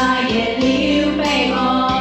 Hãy subscribe cho kênh Ghiền Mì Gõ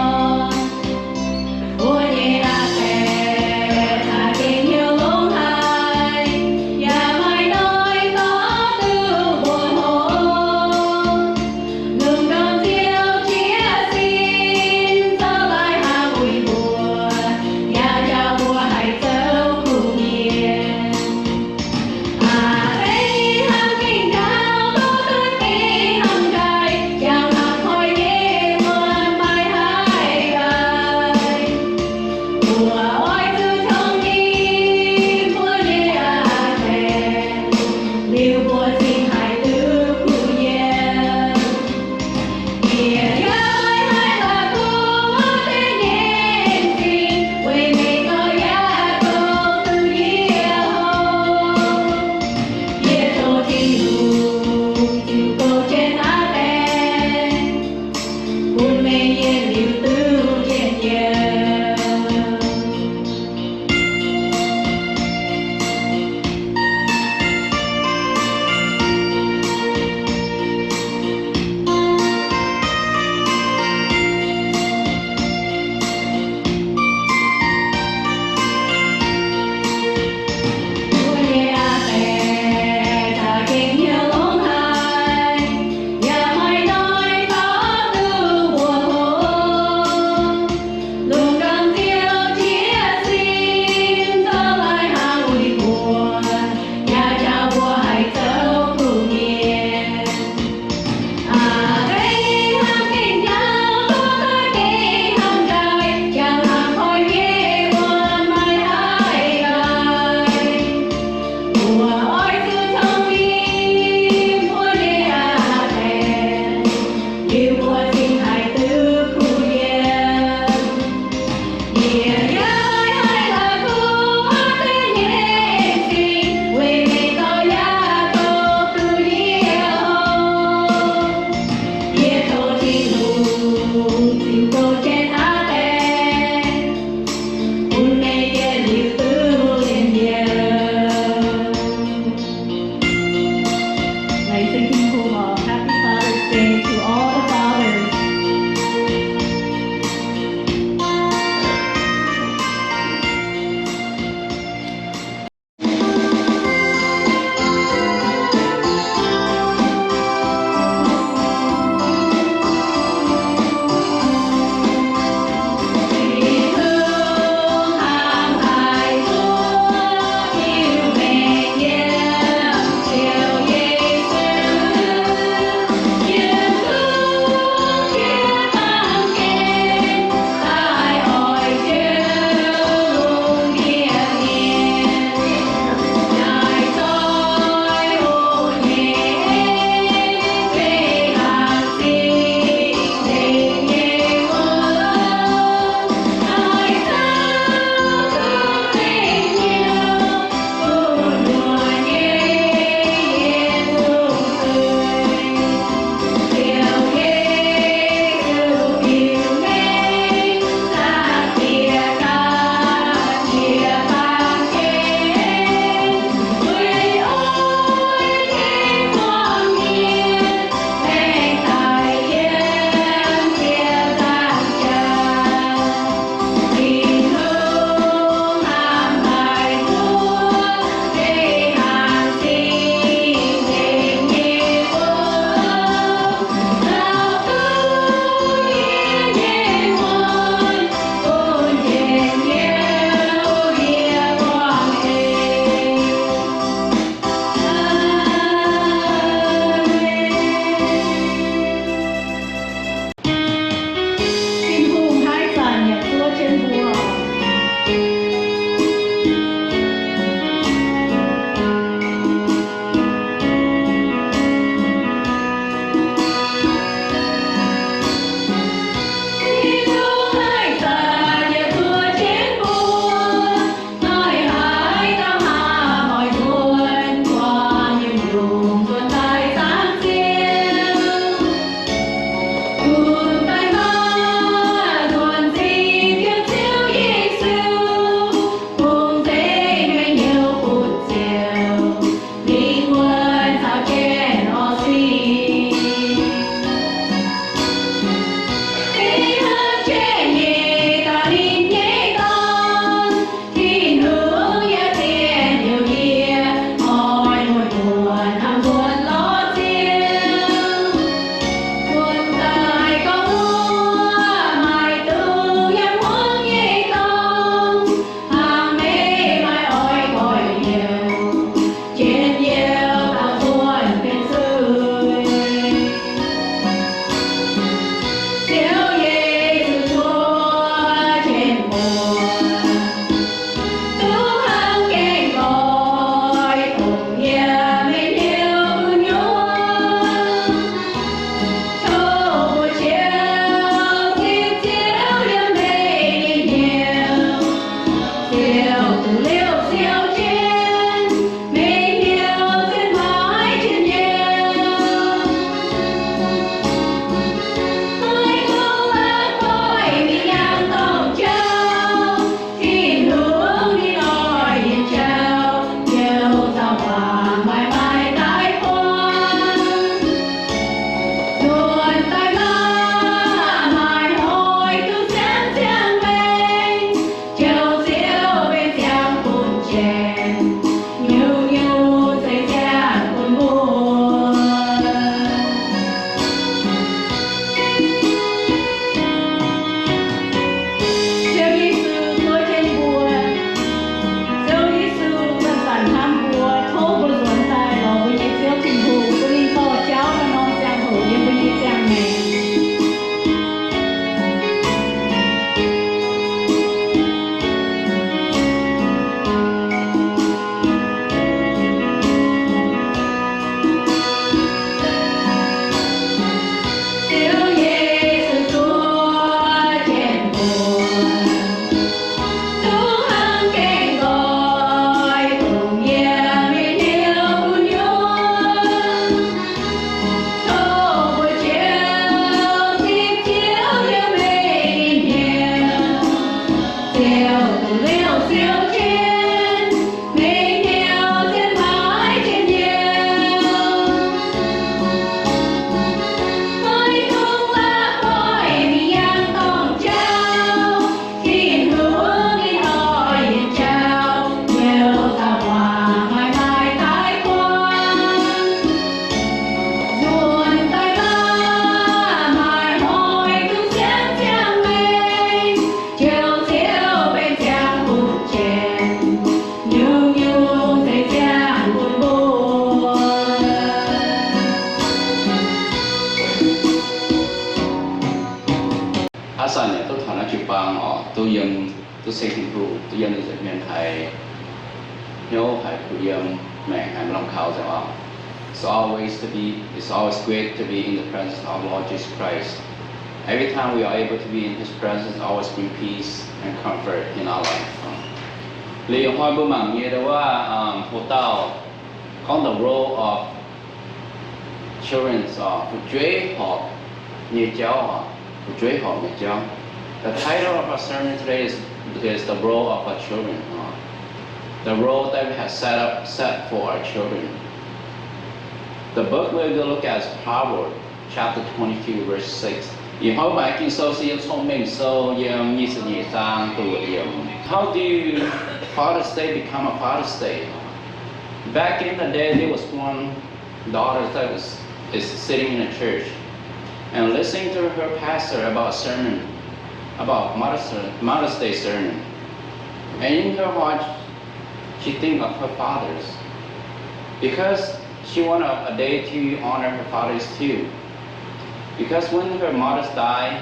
để không bỏ lỡ asa này tôi thằng nó chụp bằng tôi dùng tôi xây hình thù tôi dùng để miền Thái nhớ phải phụ yếm mẹ hàng lòng khảo rồi it's always great to be in the presence of Lord Jesus Christ. Every time we are able to be in His presence, always bring peace and comfort in our life. Lý hỏi bữa mảng như đó là phụ tạo on the role of children phụ chế họ như cháu phụ chế họ như cháu. The title of our sermon today is the role of our children. The role that we have set for our children. The book we're going to look at is Proverbs chapter 22 verse 6. How do Father's Day become a Father's Day? Back in the day, there was one daughter that is sitting in a church and listening to her pastor about a sermon, about Mother's Day sermon. And in her heart, she think of her fathers because she wanted a day to honor her fathers too. Because when her mothers died,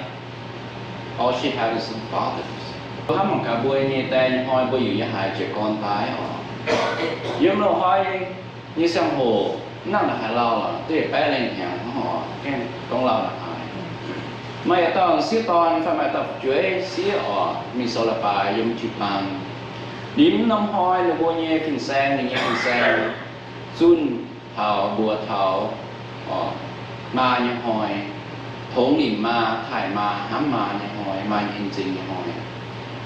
all she had is her fathers. Có một cả buổi như tên hỏi bây giờ hai trẻ con tái giống nó hỏi như sang hồ năng là hai lao là tôi bé lên hàng họ cái con lao là hai mà tao xí toàn phải mà tập chuối xí mình số là phải dùng chụp bằng điểm năm hỏi là bao nhiêu kinh sang chun thảo bùa thảo ma như hỏi thốn niệm ma thải ma hám ma như hỏi ma như chính như hỏi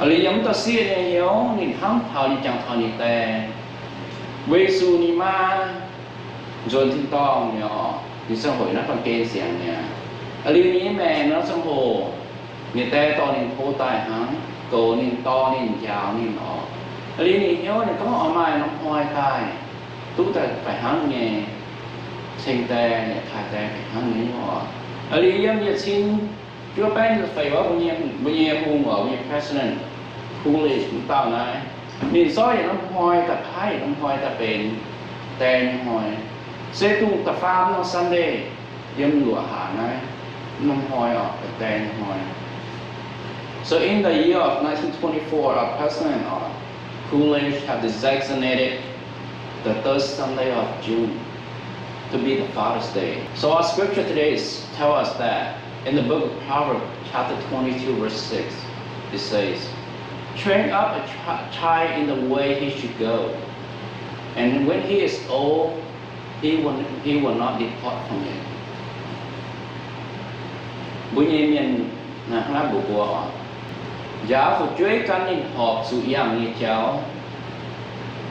lý giống ta xia như hiếu niệm hám thảo như chẳng thảo như tè vê su ni ma dồn thiên tong nhỏ như xã hội nó còn kê xiềng nè lý ní mẹ nó trong hồ như tè to niệm thô tài hám cổ niệm to niệm chào niệm lý ní hiếu này có ở mai nó hoài tài tú ta phải hám nghe sinh tè này thải tè phải hám nghe nhỏ lý giống như xin chúa bé như phải có bao nhiêu hùng ở như president Coolidge cũng tạo này nhìn soi nó hoài tập hai nó hoài tập bền tên hoài sẽ tu tập farm nó Sunday giống lụa hạ này nó hoài ở cái tên hoài. So in the year of 1924, our president Coolidge had designated the third Sunday of June to be the Father's Day. So our scripture today tells us that in the book of Proverbs, chapter 22, verse 6, it says, train up a child in the way he should go, and when he is old, he will not depart from it. Bữa nay mình nói bộ của giáo phục chuối căn nên họp sự yam như cháu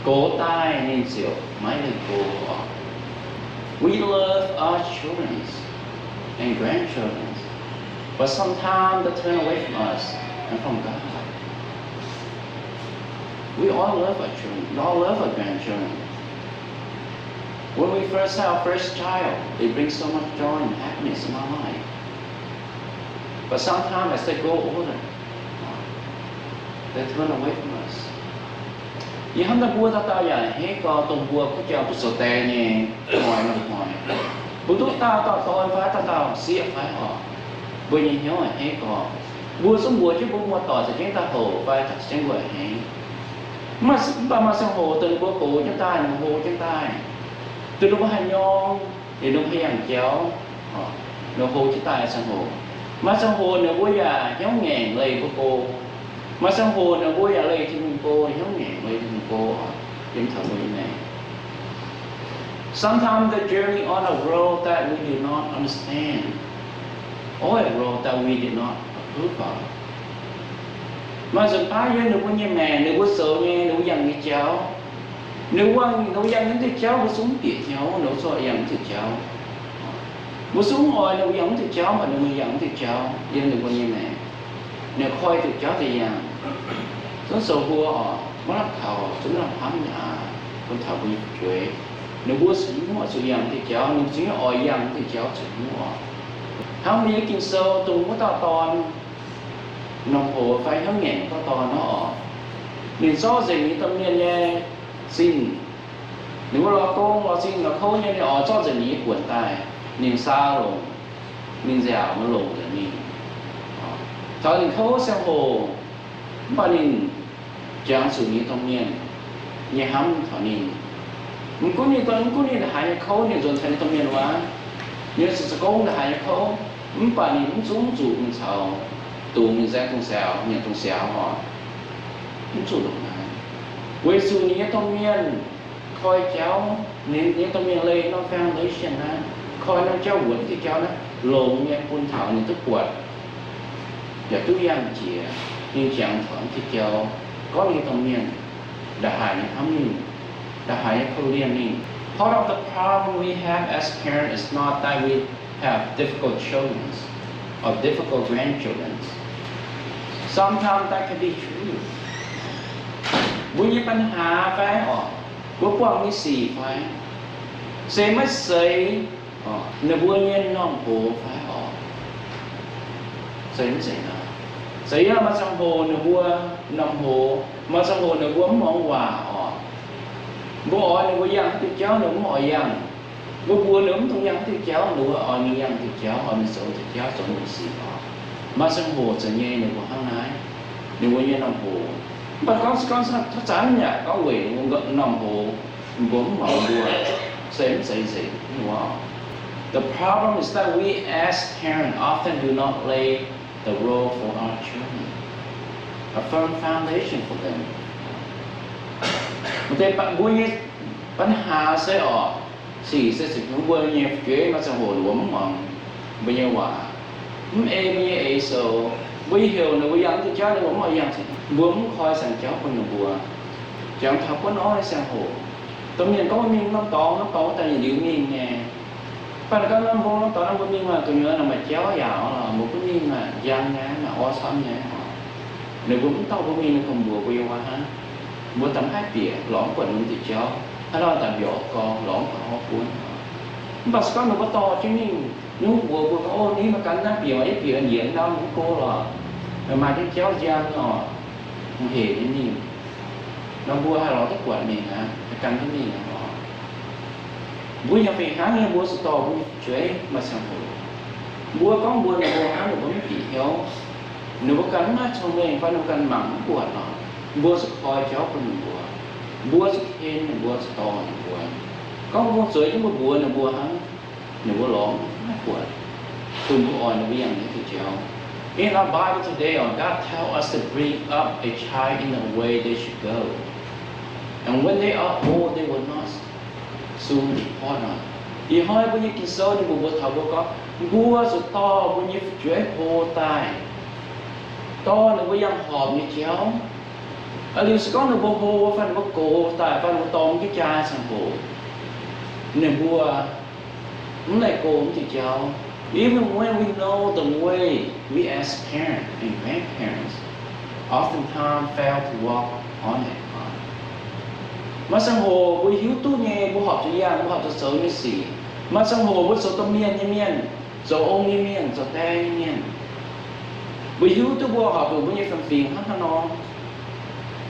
cố tai nên diệu mấy lời cô. We love our children and grandchildren, but sometimes they turn away from us and from God. We all love our children. We all love our grandchildren. When we first have our first child, it brings so much joy and happiness in our life. But sometimes as they grow older, they turn away from us. Vì hôm nay bùa ta vậy, hết có tông bùa có cho bùa sầu tè nhẹ, ngoài nó ngoài. Bùa tốt ta tôi phải ta xía phải họ. Bùa nhìn nhớ hết có. Bùa xuống bùa chứ bùa mua tỏi sẽ chúng ta hồ phải thật chẳng gọi hết. Mà sang hồ từng bữa cổ chúng ta là hồ chúng ta từ lúc hành nhon thì lúc hay hàng chéo nó hồ chúng ta sang hồ mà sang hồ nó bữa già giống ngàn lầy của cô mà sang hồ nó bữa già lầy thì mình cô giống ngàn lầy thì mình cô giống thằng như này. Sometimes the journey on a road that we do not understand, or a road that we did not approve of. Mà dần phá với nếu có như mẹ, nếu có sợ nghe, nếu dần như cháu, nếu dần những thứ cháu có xuống tiệt cháu, nếu sợ dần thì cháu, một xuống ngồi nếu dần thì cháu mà nếu dần thì cháu, dân nếu có như mẹ, nếu khôi thì cháu thì dần, chúng sợ hùa họ, mất lắm thầu, chúng làm hám nhà, con thầu bị chuối, nếu bố sĩ mua sự dần thì cháu, nếu chỉ ỏi dần thì cháu sẽ mua, không biết kinh sâu tung có to toàn. Nông hồ phải hướng nghẹn có to nó mình so gì những tâm niên nghe xin nếu lo con lo xin là khâu như này cho gì những cuộn tài mình sao rồi mình dẻo nó lồng rồi mình thọ nên khâu sang hồ bà nên chẳng sự như thông nhiên như hắm thọ nên mình cũng như là hai khâu nên dồn thành thông nhiên quá như sự công là hai khâu mình bà nên chúng chủ mình sao tù mình ra tung xào nhận tung xào họ mình chủ động này với sự như thông nhiên coi cháu nên như thông nhiên lấy nó foundation ha coi nó cháu quật thì cháu nó lộn như phun thảo như thức quật và tôi yang chỉ nhưng chẳng thoáng thì cháu có như thông nhiên đã hại những hâm nhìn đã hại những khâu liên nhìn. Part of the problem we have as parents is not that we have difficult children or difficult grandchildren. Sometimes that can be true. Bây giờปัญหาphải của quangมี4phải sẽ mất xây nếu bây giờ nông hồ phải sẽ mất xây nào xây là mà sang hồ nếu bây nông hồ mà sang hồ nếu bây mong hòa bố nếu bây giờ thì cháu nếu mọi yang bố nếu không yang thì cháu nếu như yang thì cháu mình sống thì cháu sống một gì mà sang hồ sẽ nhẹ nếu bây hàng nái nếu bây giờ nông hồ but con chán nhỉ có quỷ ngậm nằm hồ vốn màu đùa same say gì wow. The problem is that we as parents often do not lay the role for our children, a firm foundation for them. Một cái bạn vuiปัญหาsẽ sẽ cũng vui như cái mà sang hồ đùa mỏng bây giờ hòa bây giờ so bây hiểu là bây giờ thì cháu nó mọi dạng thì muốn coi sang cháu con nó bùa chẳng thảo có nói sang hồ tự nhiên có mình nó to tại vì điều mình nè phần cái nó vô nó to nó mình mà tôi nhớ là mà cháu giàu là một cái mình mà giang nhá mà o xóm nhá nếu cũng tao của mình không bùa bây giờ ha bùa tầm 2 bìa lõm quần thì cháu hay là tầm nhỏ con lõm của họ cuốn mà có nó có to chứ mình nếu bùa ô ní mà cắn nó bìa ấy bìa nhiễm đâu cũng cô là mà cái cháu giang nó không hề đến nhìn nó bùa hay nó tất quản mình hả cái cắn cái mình nó bùa nhà phải há nghe bùa to bùa chuối mà sang hồ bùa có bùa là bùa há được bùa bị héo nếu có cắn nó trong mình phải nó cắn mỏng của nó bùa sẽ coi cháu con bùa sẽ hên là bùa sẽ to là bùa có bùa chuối nhưng mà bùa là bùa há nếu bùa lõm nó của tụi bùa ỏi nó bị ăn thì cháu. In our Bible today, God tells us to bring up a child in the way they should go. And when they are old, they will not soon depart on. Thì hỏi bao nhiêu kinh sâu thì bùa thảo bùa có bùa sự to bao nhiêu chuối hồ tài to là bao nhiêu hòm như chéo. Ở đây sẽ có là bùa hồ phải là bùa cổ tài phải là bùa to cái chai sang hồ. Nên bùa cũng lại cổ cũng thì chéo. Even when we know the way, we as parents and grandparents oftentimes fail to walk on it. Mà sang hồ với hiếu tu nhẹ bố học cho giang bố học cho xấu như xỉ mà sang hồ với số tâm miên như miên số ôm như miên số te như miên với hiếu tu bố học rồi với như phần phiền hết nó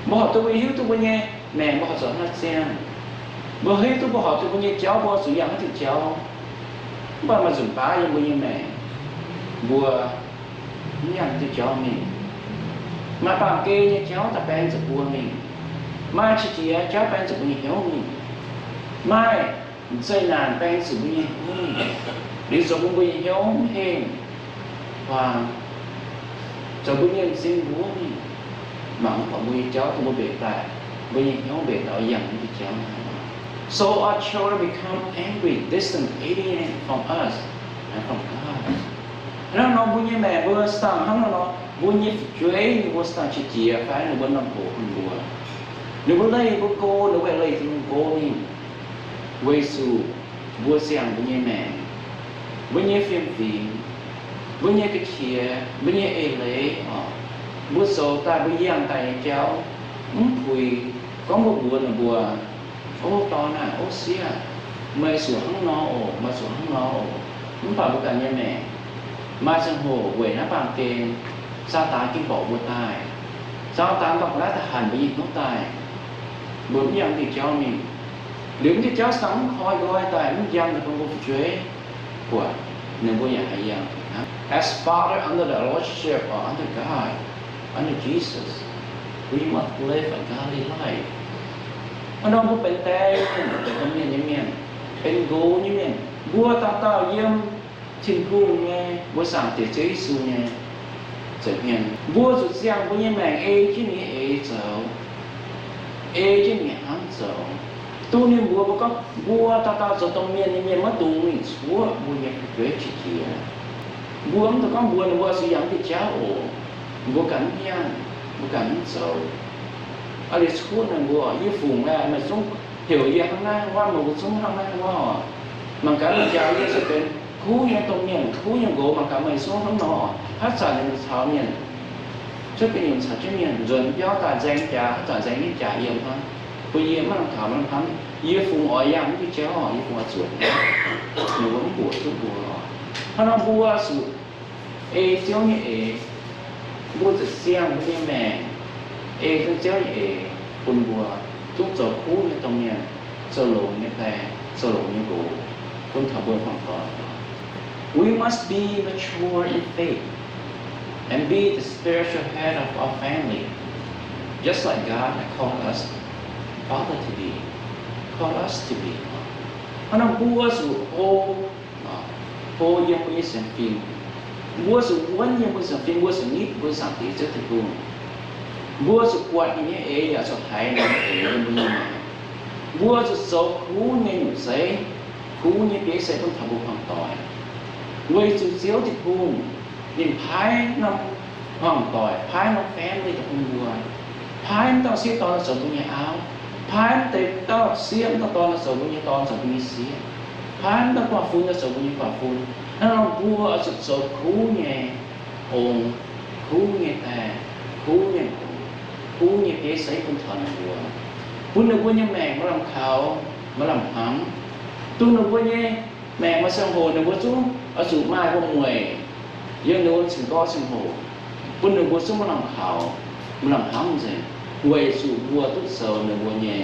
bố học tu với hiếu tu với như mẹ bố học cho hết xem bố hiếu tu bố học cho với như cháu bố sử dụng hết thì cháu bà mà dùng bá như như mẹ bùa nhận thì cháu mình mà bằng kê như cháu ta bèn sẽ bùa mình mai chị cháu bèn sẽ bùa hiểu mình mai dây nàn bèn sẽ bùa hiểu mình đi rồi cũng bùa hiểu hình và rồi bùa nhân xin bùa mình mà không phải bùa cháu thì bùa bể tại bùa hiểu bể tại dặn thì cháu so our children become angry, distant, alienated from us and from God. Nó bùa như mẹ bùa sang nó bùa như chuối bùa sang chị phải là bùa nằm hồ không bùa. Nếu bùa đây bùa cô nếu vậy lấy thì cô mình quay su bùa sang bùa như mẹ bùa như phim bùa như cái chia bùa như lệ bùa sầu ta bùa giang tay cháu phùi có một bùa là bùa ô to nè ô xía mày sửa hăng nó mà sửa hăng nó không phải một cái nhà mẹ mà sang hồ quỷ nó bằng tiền sao tá kinh bỏ bùa tài sao tá đọc lá ta hẳn với những nó tài bướm dân thì cho mình nếu cái cháu sống khói gói tài muốn dân thì không có chuế của nên bố nhà hay dân As Father under the Lordship or under God, under Jesus, we must live a godly life. น้องผู้เป็นแต่เป็นคนเมียนยังเมียนเป็นกูยังเมียนบัวตาเต่าเยี่ยมชินกูไงบัวสั่งเตี๋ยเจ้าสูไงจะเมียนบัวสุดเสียงบัวยังแมงที่นี่เจ้าที่นี่ห้ามเจ้าตัวนี้บัวบอกก็บัวตาเต่าจะต้องเมียนยังเมียนมาตัวนี้ชัวบัวยังเกิดชิดเดียบัวมันต้องบัวในบัวสีอย่างที่เจ้าบัวกันเมียนบัวกันเจ้าอะไรชั่วนั่นบัวยี่ฝุ่งแม่มันส่งเหี่ยวเยี่ยข้างหน้าว่ามันส่งข้างหน้าว่ามันการเจ้าเนี่ยจะเป็นคู่ยังตรงเนี่ยคู่ยังโกมันการไม่ส่งข้างนอกถ้าจ่ายในเช้าเนี่ยจะเป็นอย่างชัดเจนเนี่ย人标大增加大增一加一嘛不一มันถามมันทำยี่ฝุ่งอ้อยยังไม่เจ้ายี่ฝุ่งส่วนหนูว่าบัวทุกบัวถ้าเราบัวสุดเจ้าเนี่ยบัวจะเสียงไม่ได้แม่คือเจ้าคุณบัวทุกเจ้าคู่ในตรงเนี้ยเจ้าหลงเนี่ยแต่เจ้าหลงเนี่ยกูคุณทำบัวฟังก่อน We must be mature in faith and be the spiritual head of our family, just like God has called us Father to be, called us to be. เพราะนั้นบัวสู่โอยังไม่เสียงฟิล์มบัวสู่วันยังไม่เสียงฟิล์มบัวสู่นิดบัวสั่งตีเจ้าถึงกูบัวสุกวัดนี้อย่าสุดท้ายนั่นยังไม่ยังบัวสุดโซ่คู่เนี่ยหนุ่มใส่คู่เนี่ยเปียใส่ต้องทำบุญความต่อยเว้ยสุดเสียวติดพุ่งยิ่งพายน้ำความต่อยพายน้ำแฟนเลยกับคุณบัวพายต้องเสียตอนสองตัวเนี่ยเอาพายแต่ต้องเสียตอนสองตัวเนี่ยตอนสองตัวเนี่ยเสียพายต้องกว่าฟุ้งสองตัวเนี่ยกว่าฟุ้งถ้าเราบัวสุดโซ่คู่เนี่ยองคู่เนี่ยแต่คู่เนี่ยคู่เนี่ยเอใส่คนถอนบัวปุ่นบัวเนี่ยแมงมาลำเขามาลำหำตุ้นบัวเนี่ยแมงมาสังโหนบัวจุ้งเอาสูบไม้พวกมวยยังโดนสิงก้อสังโหปุ่นบัวจุ้งมาลำเขามาลำหำสิเวสูบบัวตุ้งเสาบัวเนี่ย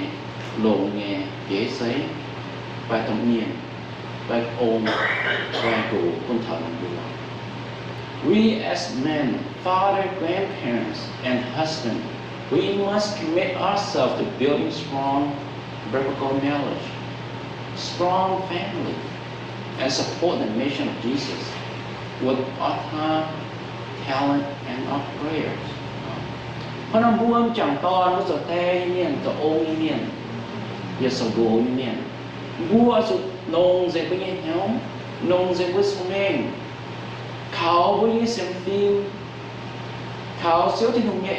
ลงเนี่ยเอใส่ไปตรงเนียนไปองไปกูคนถอนบัว We as men, father, grandparents, and husband, we must commit ourselves to building strong biblical knowledge, strong family, and support the mission of Jesus with our time, talent, and our prayers. เพราะน้ำบัวจังตอนก็จะเตยเนี่ยจะโอ้ยเนี่ยอย่าสะโกยเนี่ยบัวสุดนงเจ็บไปยังเหี้ยวนงเจ็บไปสมเองเขาไปยังเสียงฟิล์มเขาเสียวที่ตรงนี้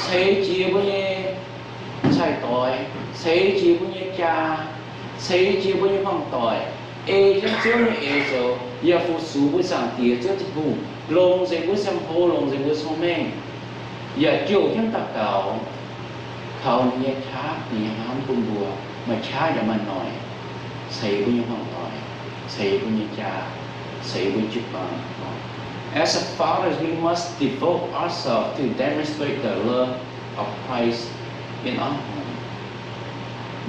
ใช้จีบเนี่ยใช้ต่อยใช้จีบเนี่ยจ่าใช้จีบเนี่ยฟังต่อยจะเจ้าเนี่ยจะอย่าฟูสูบสั่งเตี๋ยเจ้าที่ผู้ลงเจ็บสัมโพลงเจ็บสมเองอย่าโจกทั้งตะเก่าเขาเนี่ยช้าเนี่ยห้ามคุณบัวมาช้าอย่ามาหน่อยใช้บุญฟังต่อยใช้บุญจ่าใช้บุญจิตฟังAs a fathers, we must devote ourselves to demonstrate the love of Christ in our home.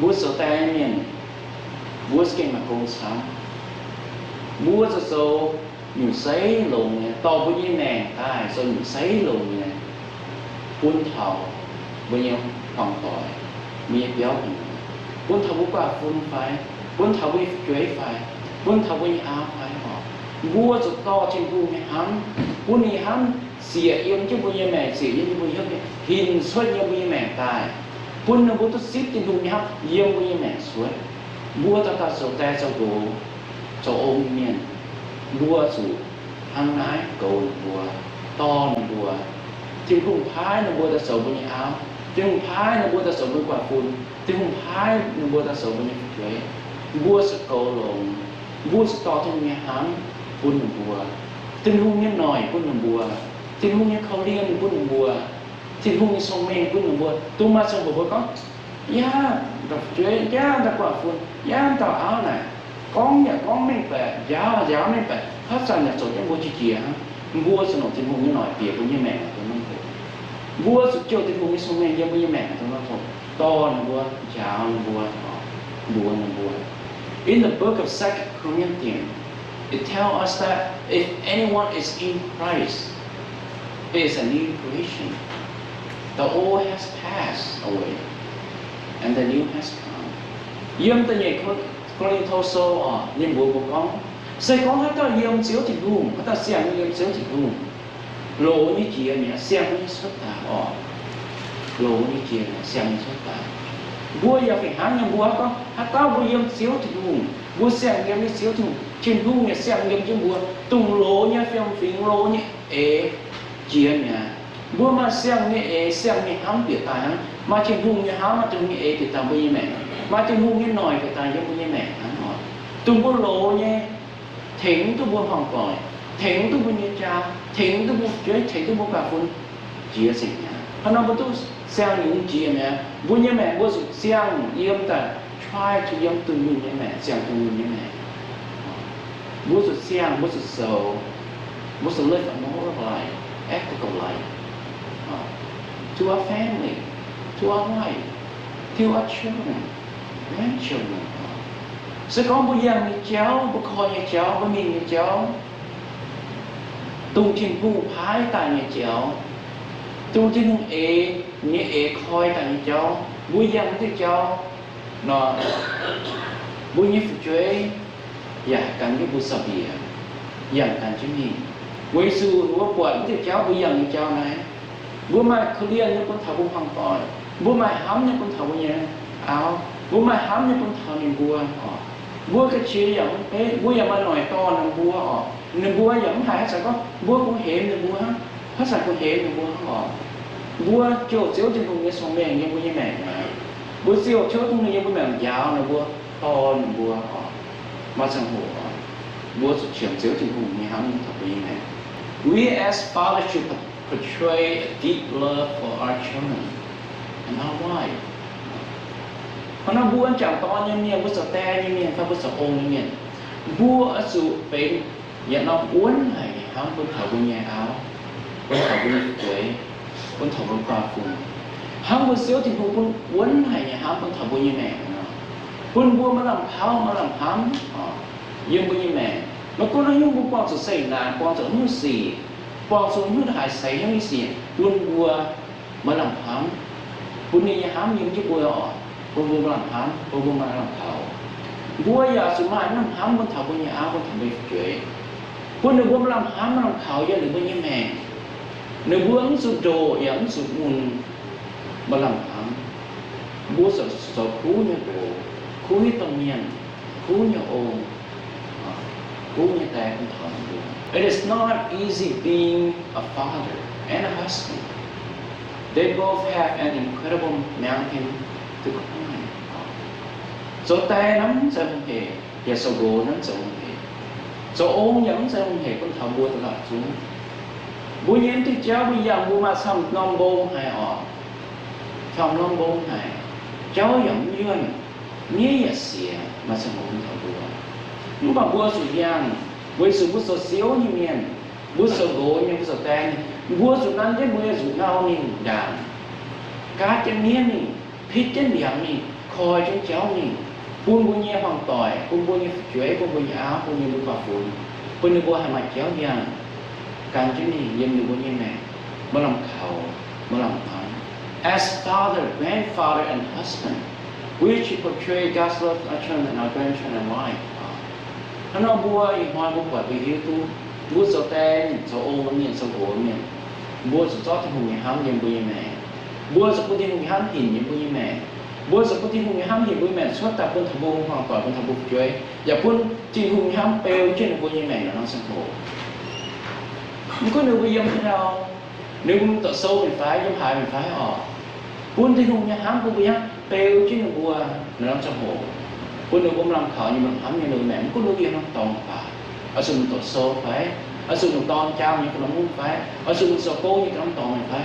Bố sở tay miền, bố sẽ mà công sáng. Bố sẽ số nhiều sấy lồng nè, to bố như nè, tai số nhiều sấy lồng nè, cuốn thầu, bao nhiêu phòng tỏi, bao nhiêu béo hình. Cuốn thầu bố qua phun phải, cuốn thầu bố chuối phải, cuốn thầu bố như áo phải họ. บัวจะต่อเช่นบัวไม่หันบัวนี่หันเสียเอียงจะบัวยังแม่เสียยังบัวยังหินสวยยังบัวยังแม่ตายปุ่นบัวตัวซิดที่ดูนี่ครับยังบัวยังแม่สวยบัวตาตาสดแต่เจ้าโกเจ้าองค์เมียนบัวสูทางไหนโกนบัวตอนบัวที่พุ่งพายในบัวตาสดบัวยังเอาที่พุ่งพายในบัวตาสดบัวกว่าฝุ่นที่พุ่งพายในบัวตาสดบัวยังช่วยบัวสโกลงบัวสต่อที่มีหันปุ่นบัวที่หุ่งเงี้ยหน่อยปุ่นบัวที่หุ่งเงี้ยเขาเลี้ยงปุ่นบัวที่หุ่งเงี้ยทรงเมงปุ่นบัวตัวมาทรงบัวก็ย่าดอกจุ้ยย่าดอกกว่าฝุ่นย่าต่อเอาหน่ะก้องเนี่ยก้องไม่แปะยาไม่แปะถ้าสั่นเนี่ยสดยังบัวจีเจียฮะบัวสนุกที่หุ่งเงี้ยหน่อยเปียกปุ่นยี่แม่ตัวนั้นเลยบัวสุดเจ้าที่หุ่งเงี้ยทรงเมงยังบัวยี่แม่ตัวนั้นเลยตอนบัวยาวบัว In the book of 2 Corinthians, It tells us that if anyone is in Christ, he is a new creation. The old has passed away, and the new has come. Yếm ta nhẹ con đi thô sô nhưng bố của con sẽ có hết ta yếm chiếu thì gùm hết ta xem yếm chiếu thì gùm lỗ như chia nhẹ xem như xuất ta lỗ như chia nhẹ xem như xuất ta bố giờ phải hán nhưng bố có hết ta bố yếm chiếu thì gùm bố xem yếm như chiếu thì trên gùm nhẹ xem yếm trên bố tung lỗ nhẹ phim phim lỗ nhẹ ế chia nhẹ bố mà xem nhẹ xem nhẹ hám biệt tài hám mà trên gùm nhẹ hám mà trên nhẹ ế thì ta bố như mẹ mà trên gùm nhẹ nồi thì ta giống như mẹ hám tung bố lỗ nhẹ thỉnh tu bố hoàng còi thỉnh tu bố như cha thỉnh tu bố chơi thỉnh tu bố cả phun chia sẻ nhà hắn nói bố tu xem những chia mẹ bố như mẹ bố xem yếm ta try to yếm tu như mẹ xem tu như mẹ bố xem bố sầu bố live a moral life ethical life to our family to our wife to our children grandchildren sẽ có bố giang như cháu, bố coi như cháu, bố mình như cháu tung thiên vụ phái tại như cháu tung thiên hùng như coi tại như cháu bố giang như cháu nó bố như phụ chuối dạ càng như bố sập bìa dạ càng chứ mình bố sư bố quản như cháu bố giang như cháu này bố mai khởi liên như con thảo bố hoàng tỏi bố mai hám như con thảo bố như áo bố mai hám như con thảo như bùa búa cái chia giống cái búa giống mà nồi to nè búa nè búa giống hai hết có búa cũng hiểm nè búa hết sạch cũng hiểm nè búa búa chỗ xíu trên vùng cái sông mèn như búa như mèn búa xíu chỗ trong này như búa mèn giáo nè búa to nè búa mà sang hồ búa chuyển xíu trên vùng như hắn như thập này we as fathers should portray a deep love for our children and our wife. Họ nói bố anh chẳng to như miền, bố sợ te như miền, bố sợ ôn như miền. Bố ở sự bên, giờ nó uốn này, hắn bố thở bố nhà áo, bố thở bố nhà quế, bố thở bố qua phùng. Hắn bố xíu thì bố uốn này, hắn bố thở bố như mẹ. Bố mà làm kháo, mà làm hám, nhưng bố như mẹ. Mà cô nói nhưng bố quang sự xây nàn, quang sự như xì, quang sự như hải xây như xì, bố mà làm hám. Bố như hám nhưng chứ bố họ. Bố làm hám, bố mà làm thảo. Bố giờ sự mai làm hám, bố thảo bố nhà áo, bố thảo bố chuối. Bố nếu bố làm hám, bố làm thảo, giờ đừng bố như mẹ. Nếu bố ứng sự đồ, giờ ứng sự mùn, bố làm hám. Bố sợ khú như bố, khú như tông nhiên, khú như ôn, khú như ta cũng thảo bố. It is not easy being a father and a husband. They both have an incredible mountain to climb. Số tay nắm sẽ không hề, và số gỗ nắm sẽ không hề. Số ôn nhẫn sẽ không hề, con thảo bùa tự lạc xuống. Bùa nhiên thì cháu bây giờ bùa mà xong non bông hài xong non bông hài. Cháu giống như anh, nhé ya xìa mà sẽ không thảo bùa. Nhưng mà bùa sự giang, với sự bùa số xíu như miền, bùa số gỗ như bùa số tay, bùa số năn chứ bùa số ngao nhìn đàn. Cá chân miên nhìn, phít chân điểm nhìn, khôi chân cháu nhìn. Buôn bùa nhẹ hoàng tỏi, buôn bùa nhẹ chuối, buôn bùa nhẹ áo, buôn nhẹ bùa phun. Buôn nhẹ bùa hai mặt chéo giang. Càng chứ nhìn, dân nhẹ bùa nhẹ mẹ. Mà làm khẩu, mà làm phán. As father, grandfather, and husband, we should portray God's love to our children and our grandchildren and wife. Hắn nói bùa, y hoa bùa quả vì hiếu tu. Bùa sổ tên, sổ ô miền, sổ gỗ miền. Bùa sổ chót thì hùng nhẹ hám dân bùa nhẹ mẹ. Bùa sổ bùa thì hùng nhẹ hám hình dân bùa nhẹ mẹ. Bố sẽ có tin hùng hám hiện với mẹ suốt ta quân thằng bố hoàn toàn quân thằng bố chơi và quân tin hùng hám bèo trên bố như mẹ nó sang hồ không có nếu bây giờ thế nào nếu tự sâu mình phải giống hại mình phải quân tin hùng hám bố bây giờ bèo trên bố nó sang hồ quân nếu bố làm khởi như mình hám như người mẹ không có đôi nó toàn phải ở sự mình tự sâu phải ở sự mình toàn trao như cái nó muốn phải ở sự mình sợ cố như cái nó toàn mình phải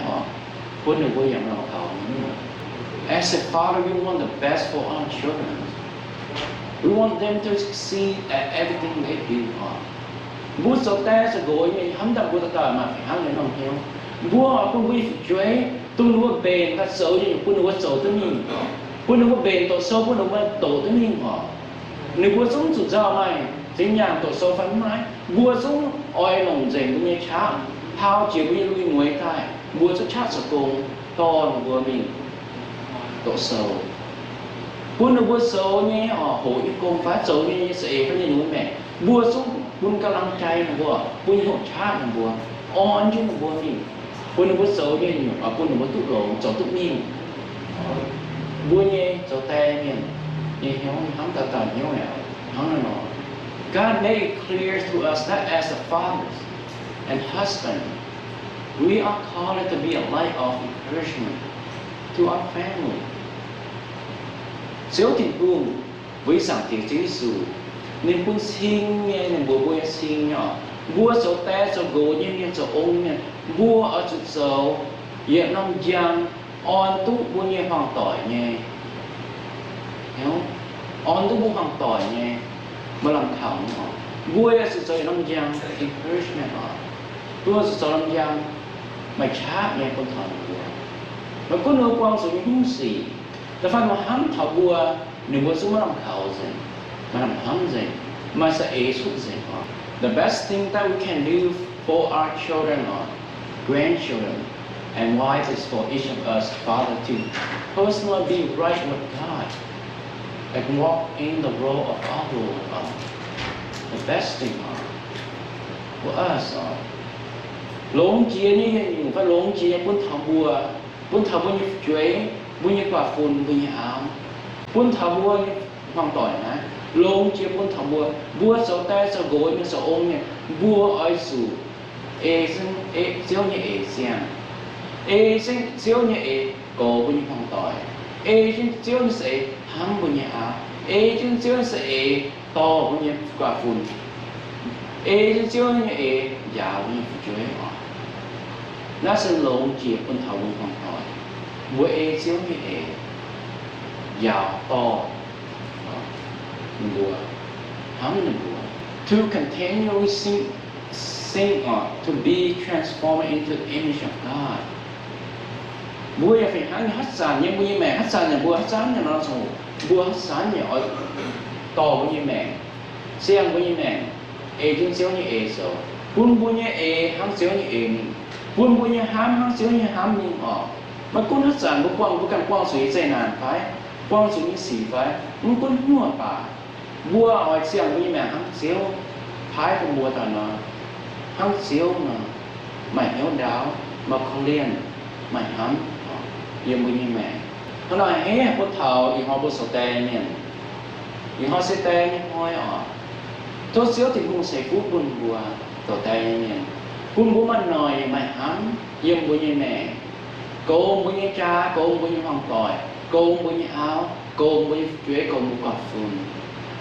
quân nếu bây giờ làm khởi as a father, we want the best for our children. We want them to succeed at everything they do. Bố sợ ta sẽ gọi mình hắm đập bố ta tờ mà phải hắm lên lòng theo. Bố họ cũng bị phải chuối, tôi nuôi bền ta sợ như bố nuôi sợ tới mình. Bố nuôi bền tổ sâu, bố nuôi tổ tới mình họ. Nếu bố sống rủi ro mày, chính nhà tổ số phấn nói bùa xuống oi lồng dành cũng như chá thao chiều như lui ngoài tai bùa cho chát sờ cùng to bùa mình tổ sầu bùa nó bùa sầu nhé hội công phá sầu như sẽ phải như núi mẹ bùa xuống bùa cái lăng chay nó bùa như hột chát nó bùa on chứ nó bùa mình bùa nó bùa sầu như bùa nó bùa tụt lỗ cho tụt mình bùa như cho tay mình như hiểu hắn ta hiểu nào hắn nó God made it clear to us that as the fathers and husbands, we are called to be a light of encouragement to our family. Nếu tình buông với sản thị Giêsu, nên buông xin nghe nên bùa xin nhỏ, bùa số té số gỗ như số ông như bùa ở chỗ số, hiện năm giang on tu bùa như hoàng tỏi nhé, hiểu không? On tu bùa hoàng tỏi nhé. Mà làm thảo họ vui là sự chơi nông giang encouragement họ tôi sự chơi nông giang mà chả nghe con thảo bùa mà có nửa quang sự những gìแต่ฟังมาห้ำถาวบัวหนึ่งบัวสู้มาลำเขาสิมาลำห้ำสิมาเสยสุดสิ The best thing that we can do for our children or grandchildren and wives is for each of us father to personally be right with God and walk in the role of our Lord. The best thing for us lông chia như những phải lông chia bún thảo bùa như chuối bún như quả phun bún như áo bún thảo bùa như hoàng tỏi nè lông chia bún thảo bùa sầu tay sầu gối như sầu ôm như bùa ơi sù xíu như xiang xíu như cổ bún như hoàng tỏi xíu như sẽ hám bún như áo xíu như sẽ to bún như quả phun xíu như giàu bún như chuối nó sẽ lộn chia bún thảo bún hoàng tỏi bùa xíu như giàu to bùa hám như bùa to continually sing to be transformed into the image of God bùa phải hát hát sàn như bùa như mẹ hát sàn nhà bùa hát sàn nhà nó sầu bùa hát sàn nhà ở to bùa như mẹ xiang bùa như mẹ chính xíu như sầu bùa như hám xíu như bùa như hám xíu như hám như mà cún hát sàn bùa càng quang suy dễ nản phải quang suy như xì phải muốn cún mua bà bùa ở xiang bùa như mẹ hám xíu phái của bùa tao nó hám xíu mà mày hiếu đáo mà không liên mày hám yên bùa như mẹ nó nói hé bùa thảo y họ bùa sầu tè nhỉ y họ sẽ tè như hoi tôi xíu thì cũng sẽ phút buồn bùa tổ tè nhỉ cũng bùa mà nói mày hám yên bùa như mẹ cô bùa như cha cô bùa như hoàng tỏi cô bùa như áo cô bùa như chuối cô bùa quả phun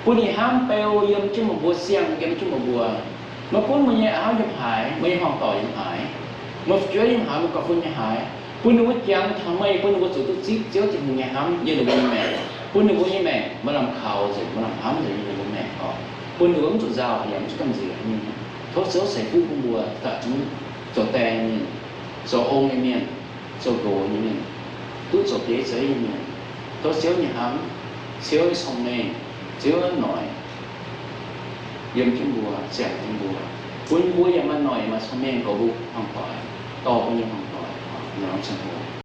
bùa như hám bèo yên chứ một bùa xiang yên chứ một bùa mà cuốn bùa như áo như hải mấy hoàng tỏi như hải một chuối như hải một quả phun như hải bùa như chăng thằng mày bùa như sự tự xíu thì nhà hám như là bùa như mẹ bùa như mẹ mà làm khảo rồi mà làm hám rồi như là bùa mẹ bùa như chỗ giàu thì chứ cần gì như thốt xấu sẽ phun bùa tận chỗ tè như chỗ ôm như miền chỗ gỗ như miền tút chỗ tế giấy như miền thốt xấu như hám xíu như sông này xíu như nổi yếm chân bùa xẻo chân bùa bùa như mà nổi mà sông này có bùa hoàng tỏi to bùa như hoàng tỏi nó sông bùa